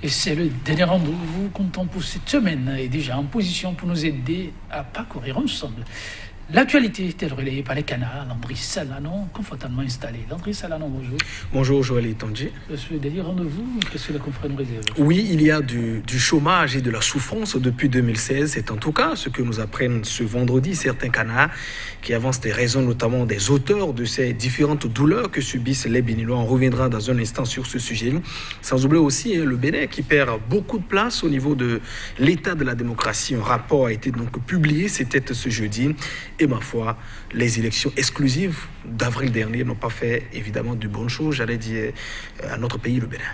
c'est le dernier rendez-vous comptant pour cette semaine et déjà en position pour nous aider à parcourir ensemble l'actualité est relayée par les canards. Landry Salanon, confortablement installé. Landry Salanon, bonjour. Bonjour Joël Etonji. Ce dernier rendez-vous, qu'est-ce que le confrère nous réserve? Oui, il y a du chômage et de la souffrance depuis 2016. C'est en tout cas ce que nous apprennent ce vendredi certains canards qui avancent des raisons, notamment des auteurs de ces différentes douleurs que subissent les Béninois. On reviendra dans un instant sur ce sujet. Sans oublier aussi le Bénin qui perd beaucoup de place au niveau de l'état de la démocratie. Un rapport a été donc publié, c'était ce jeudi. Et ma foi, les élections exclusives d'avril dernier n'ont pas fait évidemment de bonnes choses, j'allais dire, à notre pays, le Bénin.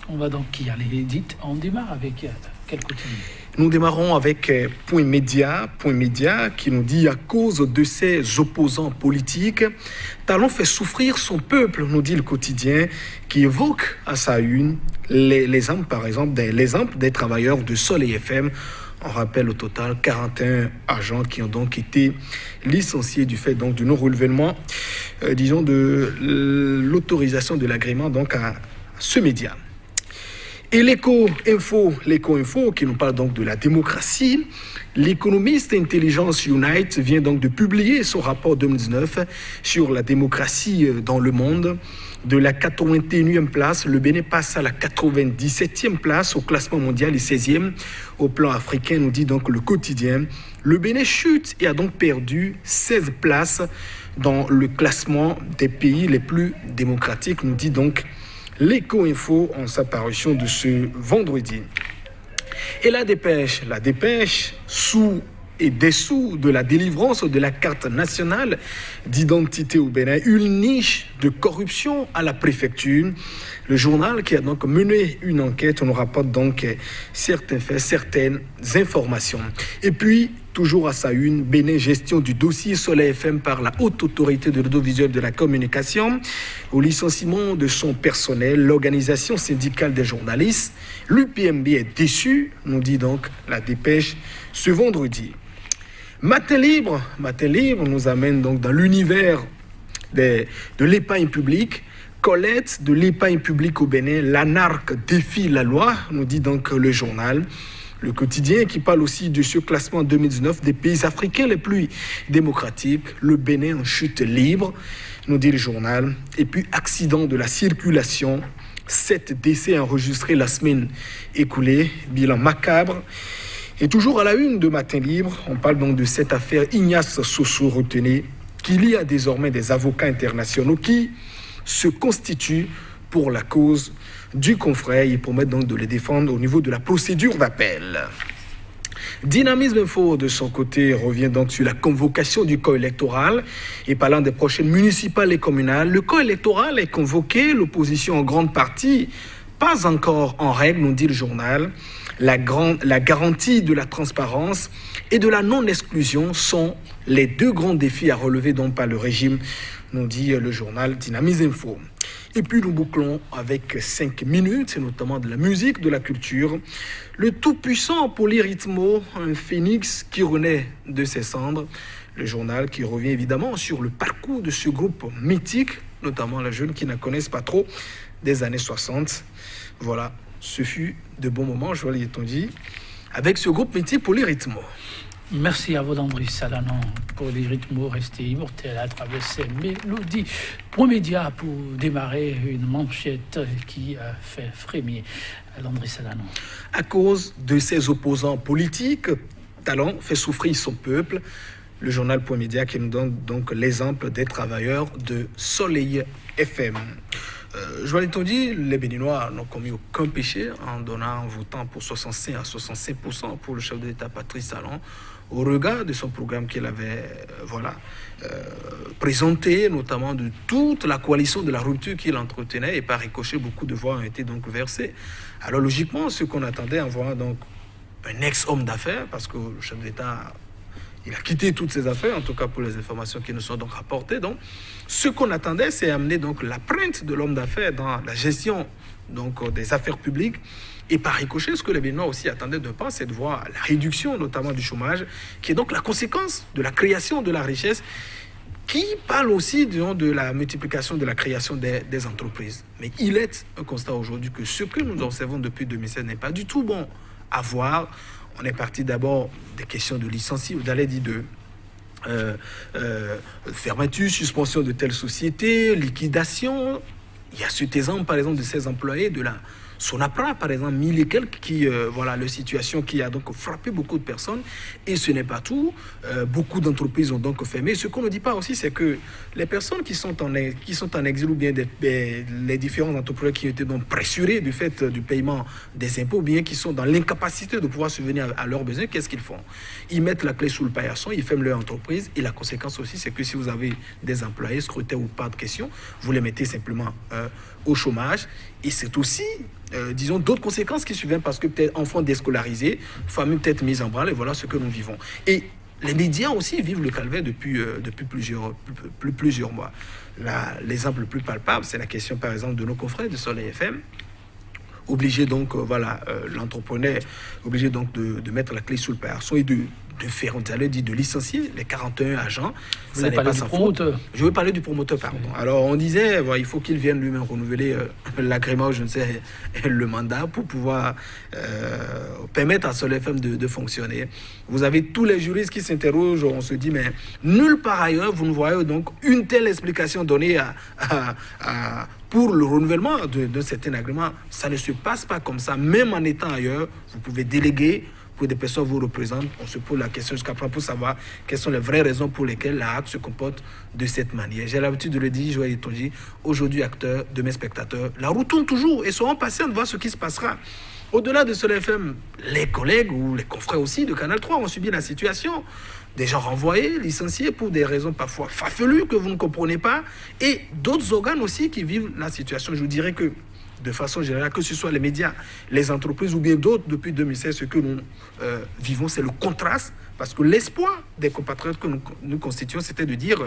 On va donc y aller vite. On démarre avec quel quotidien? Nous démarrons avec Point Média qui nous dit à cause de ses opposants politiques, Talon fait souffrir son peuple, nous dit le quotidien, qui évoque à sa une l'exemple, par exemple, l'exemple des travailleurs de Soleil FM. On rappelle au total 41 agents qui ont donc été licenciés du fait donc du non-renouvellement, disons, de l'autorisation de l'agrément donc à ce média. Et l'éco-info qui nous parle donc de la démocratie. L'économiste Intelligence Unite vient donc de publier son rapport 2019 sur la démocratie dans le monde. De la 81e place, le Bénin passe à la 97e place au classement mondial et 16e au plan africain, nous dit donc le quotidien. Le Bénin chute et a donc perdu 16 places dans le classement des pays les plus démocratiques, nous dit donc l'éco-info en sa parution de ce vendredi. Et la dépêche sous et dessous de la délivrance de la carte nationale d'identité au Bénin, une niche de corruption à la préfecture. Le journal qui a donc mené une enquête, on nous rapporte donc certains faits, certaines informations. Et puis, toujours à sa une, Bénin, gestion du dossier Soleil FM par la haute autorité de l'audiovisuel de la communication, au licenciement de son personnel, l'organisation syndicale des journalistes. L'UPMB est déçu, nous dit donc la dépêche ce vendredi. Matin libre nous amène donc dans l'univers de l'épargne publique. Collecte de l'épargne publique au Bénin, l'anarque défie la loi, nous dit donc le journal. Le quotidien qui parle aussi de ce classement 2019 des pays africains les plus démocratiques. Le Bénin en chute libre, nous dit le journal. Et puis, accident de la circulation. 7 décès enregistrés la semaine écoulée. Bilan macabre. Et toujours à la une de Matin Libre, on parle donc de cette affaire Ignace Sosso-Retenay, qu'il y a désormais des avocats internationaux qui se constituent pour la cause du confrère et promettent donc de les défendre au niveau de la procédure d'appel. Dynamisme Info, de son côté, revient donc sur la convocation du corps électoral et parlant des prochaines municipales et communales. Le corps électoral est convoqué, l'opposition en grande partie pas encore en règle, nous dit le journal. La garantie de la transparence et de la non-exclusion sont les deux grands défis à relever donc par le régime, nous dit le journal Dynamisme Info. Et puis nous bouclons avec 5 minutes, notamment de la musique, de la culture. Le tout-puissant Polyrythmo, un phénix qui renaît de ses cendres. Le journal qui revient évidemment sur le parcours de ce groupe mythique, notamment les jeunes qui ne connaissent pas trop des années 60. Voilà, ce fut de bons moments, je l'ai dit, avec ce groupe mythique Polyrythmo. Merci à vous, Landry Salanon, pour les rythmes restés immortels à travers ces mélodies. Point Média pour démarrer une manchette qui a fait frémir Landry Salanon. À cause de ses opposants politiques, Talon fait souffrir son peuple. Le journal Point Média qui nous donne donc l'exemple des travailleurs de Soleil FM. Je l'ai dit, les Béninois n'ont commis aucun péché en votant pour 65 à 65% pour le chef de l'État Patrice Talon, au regard de son programme qu'il avait présenté, notamment de toute la coalition de la rupture qu'il entretenait, et par ricochet, beaucoup de voix ont été donc versées. Alors logiquement, ce qu'on attendait en voyant donc un ex-homme d'affaires, parce que le chef de l'État, il a quitté toutes ses affaires, en tout cas pour les informations qui nous sont donc rapportées. Donc, ce qu'on attendait, c'est amener donc la plainte de l'homme d'affaires dans la gestion donc des affaires publiques. Et par ricochet, ce que les Béninois aussi attendaient de pas, c'est de voir la réduction notamment du chômage, qui est donc la conséquence de la création de la richesse, qui parle aussi de la multiplication de la création des entreprises. Mais il est un constat aujourd'hui que ce que nous observons depuis 2016 n'est pas du tout bon à voir. On est parti d'abord des questions de licenciement, d'aller dire de fermeture, suspension de telle société, liquidation. Il y a cet exemple, par exemple, de ces employés de la Sonapra, par exemple, 1000 et quelques, voilà, la situation qui a donc frappé beaucoup de personnes. Et ce n'est pas tout. Beaucoup d'entreprises ont donc fermé. Ce qu'on ne dit pas aussi, c'est que les personnes qui sont en exil ou bien les différents entrepreneurs qui étaient donc pressurés du fait du paiement des impôts, ou bien qui sont dans l'incapacité de pouvoir subvenir à leurs besoins, qu'est-ce qu'ils font? Ils mettent la clé sous le paillasson, ils ferment leur entreprise. Et la conséquence aussi, c'est que si vous avez des employés, scrutaires ou pas de question, vous les mettez simplement au chômage. Et c'est aussi, disons, d'autres conséquences qui surviennent parce que peut-être enfants déscolarisés, familles peut-être mises en branle, et voilà ce que nous vivons. Et les médias aussi vivent le calvaire depuis plusieurs mois. L'exemple le plus palpable, c'est la question, par exemple, de nos confrères de Soleil FM, obligé donc, l'entrepreneur obligé donc de mettre la clé sous le paillasson et de faire, on allait dire, de licencier les 41 agents. Ça n'est pas sa faute. Je veux parler du promoteur, pardon. Alors, on disait, il faut qu'il vienne lui-même renouveler l'agrément, je ne sais, le mandat pour pouvoir permettre à Soleil FM de fonctionner. Vous avez tous les juristes qui s'interrogent, on se dit, mais nulle part ailleurs, vous ne voyez donc une telle explication donnée pour le renouvellement d'un certain agrément. Ça ne se passe pas comme ça. Même en étant ailleurs, vous pouvez déléguer pour des personnes vous représentent. On se pose la question jusqu'à présent pour savoir quelles sont les vraies raisons pour lesquelles la HAC se comporte de cette manière. J'ai l'habitude de le dire, Joël Etonji, aujourd'hui acteur, demain spectateur. La roue tourne toujours et soyons patients de voir ce qui se passera. Au-delà de Soleil FM, les collègues ou les confrères aussi de Canal 3 ont subi la situation. Des gens renvoyés, licenciés pour des raisons parfois farfelues que vous ne comprenez pas. Et d'autres organes aussi qui vivent la situation. Je vous dirais que de façon générale, que ce soit les médias, les entreprises ou bien d'autres, depuis 2016, ce que nous vivons, c'est le contraste, parce que l'espoir des compatriotes que nous constituons, c'était de dire,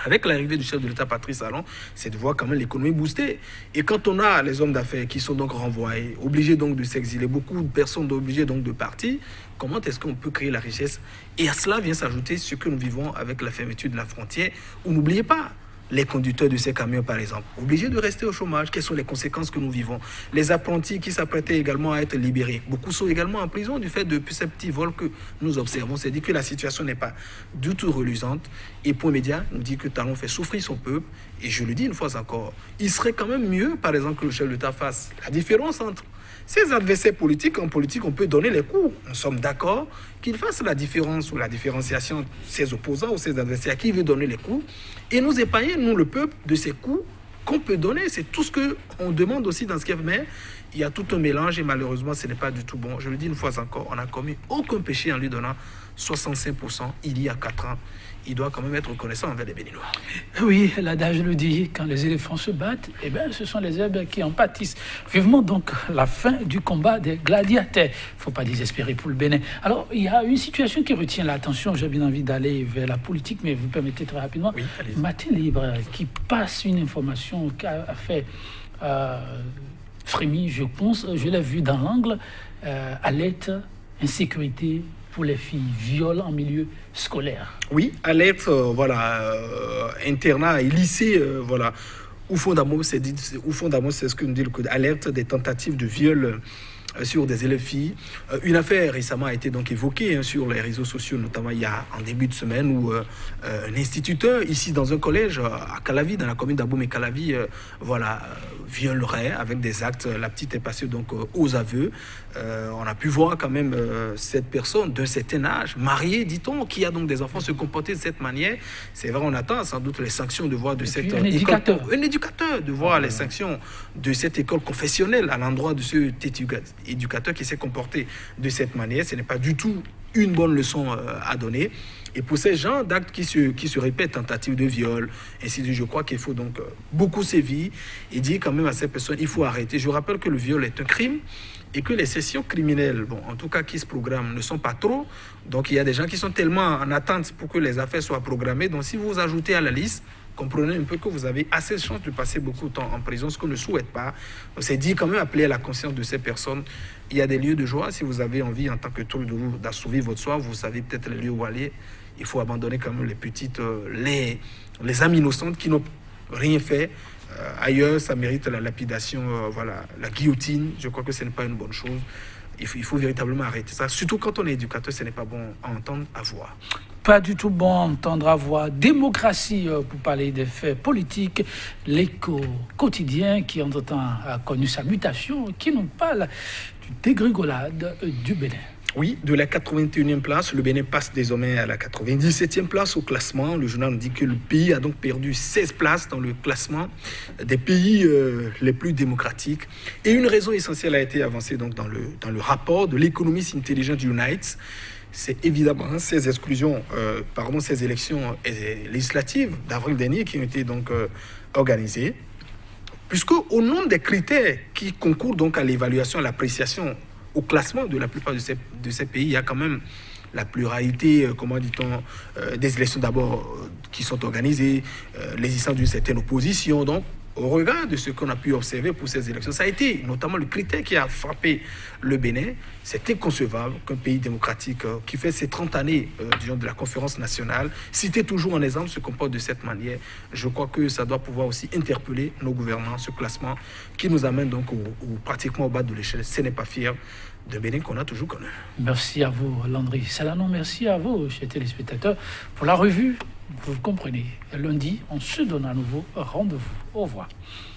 avec l'arrivée du chef de l'État, Patrice Talon, c'est de voir quand même l'économie booster. Et quand on a les hommes d'affaires qui sont donc renvoyés, obligés donc de s'exiler, beaucoup de personnes obligées donc de partir, comment est-ce qu'on peut créer la richesse? Et à cela vient s'ajouter ce que nous vivons avec la fermeture de la frontière, où n'oubliez pas, les conducteurs de ces camions, par exemple, obligés de rester au chômage. Quelles sont les conséquences que nous vivons? Les apprentis qui s'apprêtaient également à être libérés. Beaucoup sont également en prison du fait de ces petits vols que nous observons. C'est dit que la situation n'est pas du tout reluisante. Et Point Média nous dit que Talon fait souffrir son peuple. Et je le dis une fois encore, il serait quand même mieux, par exemple, que le chef de l'État fasse la différence entre ses adversaires politiques. En politique, on peut donner les coups. Nous sommes d'accord qu'il fasse la différence ou la différenciation de ses opposants ou ses adversaires à qui il veut donner les coups et nous épargner, nous, le peuple, de ces coups qu'on peut donner. C'est tout ce qu'on demande aussi dans ce qu'il y a. Mais il y a tout un mélange et malheureusement, ce n'est pas du tout bon. Je le dis une fois encore, on n'a commis aucun péché en lui donnant 65% il y a 4 ans. Il doit quand même être reconnaissant envers les Béninois. Oui, l'adage le dit, quand les éléphants se battent, eh bien, ce sont les herbes qui en pâtissent. Vivement donc la fin du combat des gladiateurs. Il ne faut pas désespérer pour le Bénin. Alors, il y a une situation qui retient l'attention. J'ai bien envie d'aller vers la politique, mais vous permettez très rapidement. Oui, Matin Libre, qui passe une information qui a fait frémir, je pense, je l'ai vu dans l'angle, alerte, insécurité pour les filles, viol en milieu scolaire. Oui, alerte, internat et lycée, Au fond d'amour, c'est ce que nous dit le code. Alerte des tentatives de viol sur des élèves filles. Une affaire récemment a été donc évoquée sur les réseaux sociaux, notamment il y a en début de semaine où un instituteur ici dans un collège à Calavi, dans la commune d'Aboum-et-Calavi, violerait avec des actes. La petite est passée donc aux aveux. On a pu voir quand même cette personne d'un certain âge, mariée, dit-on, qui a donc des enfants, se comporter de cette manière. C'est vrai, on attend sans doute les sanctions de voir de cette école. Un éducateur, de voir les sanctions de cette école confessionnelle à l'endroit de ce éducateur qui s'est comporté de cette manière. Ce n'est pas du tout une bonne leçon à donner. Et pour ces gens d'actes qui se répètent, tentatives de viol, ainsi de suite, je crois qu'il faut donc beaucoup sévir et dire quand même à ces personnes, il faut arrêter. Je rappelle que le viol est un crime et que les sessions criminelles, en tout cas qui se programment, ne sont pas trop. Donc il y a des gens qui sont tellement en attente pour que les affaires soient programmées. Donc si vous ajoutez à la liste, comprenez un peu que vous avez assez de chances de passer beaucoup de temps en prison, ce qu'on ne souhaite pas. Donc c'est dit quand même appeler à la conscience de ces personnes. Il y a des lieux de joie. Si vous avez envie, en tant que tout de vous, d'assouvir votre soir, vous savez peut-être les lieux où aller. il faut abandonner quand même les petites, les âmes innocentes qui n'ont rien fait. Ailleurs, ça mérite la lapidation, voilà, la guillotine. Je crois que ce n'est pas une bonne chose. Il faut véritablement arrêter ça. Surtout quand on est éducateur, ce n'est pas bon à entendre, à voir. Pas du tout bon à entendre, à voir. Démocratie, pour parler des faits politiques, l'écho quotidien qui, entre-temps, a connu sa mutation, qui nous parle du dégringolade du Bénin. Oui, de la 81e place, le Bénin passe désormais à la 97e place au classement. Le journal nous dit que le pays a donc perdu 16 places dans le classement des pays les plus démocratiques. Et une raison essentielle a été avancée donc dans le rapport de l'Economist Intelligence Unites. C'est évidemment ces exclusions, ces élections législatives d'avril dernier qui ont été donc organisées. Puisque au nom des critères qui concourent donc à l'évaluation, à l'appréciation, au classement de la plupart de ces pays, il y a quand même la pluralité, des élections d'abord qui sont organisées, l'existence d'une certaine opposition. Donc, au regard de ce qu'on a pu observer pour ces élections, ça a été notamment le critère qui a frappé le Bénin. C'est inconcevable qu'un pays démocratique qui fait ses 30 années de la conférence nationale, cité toujours en exemple, se comporte de cette manière. Je crois que ça doit pouvoir aussi interpeller nos gouvernants, ce classement qui nous amène donc pratiquement au bas de l'échelle. Ce n'est pas fier de Bénin qu'on a toujours connu. Merci à vous, Landry Salanon. Merci à vous, chers téléspectateurs, pour la revue. Vous comprenez, lundi, on se donne à nouveau rendez-vous. Au revoir.